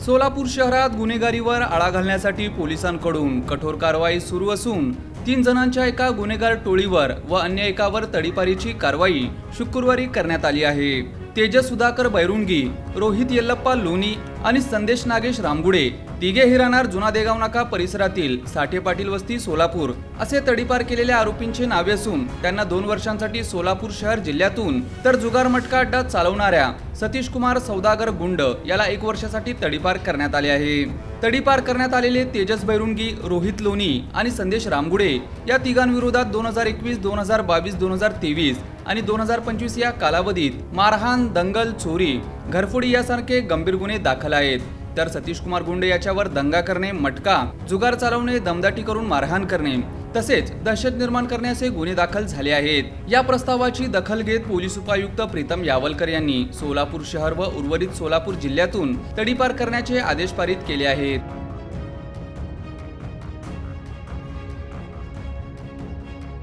सोलापूर शहरात गुन्हेगारीवर आळा घालण्यासाठी पोलिसांकडून कठोर कारवाई सुरू असून 3 जणांच्या एका गुन्हेगार टोळीवर व अन्य एकावर तडीपारीची कारवाई शुक्रवारी करण्यात आली आहे। तेजस सुधाकर बैरुंगी, रोहित येल्लप्पा लोणी आणि संदेश नागेश रामगुडे तिघेही राहणार जुना देगाव नाका परिसरातील साठे पाटील वस्ती सोलापूर असे तडीपार केलेल्या आरोपींचे नावे असून त्यांना 2 वर्षांसाठी सोलापूर शहर जिल्ह्यातून तर जुगार मटका अड्डा चालवणाऱ्या सतीश कुमार सौदागर गुंड याला 1 वर्षासाठी तडीपार करण्यात आले आहे। तडीपार करण्यात आलेले तेजस बैरुंगी, रोहित लोणी आणि संदेश रामगुडे या तिघांविरोधात 2021, 2022, 2023 आणि 2025 या कालावधीत मारहाण, दंगल, चोरी, घरफोडी यासारखे गंभीर गुन्हे दाखल आहेत। तर सतीश कुमार गुंड याच्यावर दंगा करणे, मटका, जुगार चालवणे, दमदाटी करून मारहाण करणे तसेच दहशत निर्माण करणे असे गुन्हे दाखल झाले आहेत। या प्रस्तावाची दखल घेत पोलीस उपायुक्त प्रीतम यावलकर यांनी सोलापूर शहर व उर्वरित सोलापूर जिल्ह्यातून तडीपार करण्याचे आदेश पारित केले आहेत।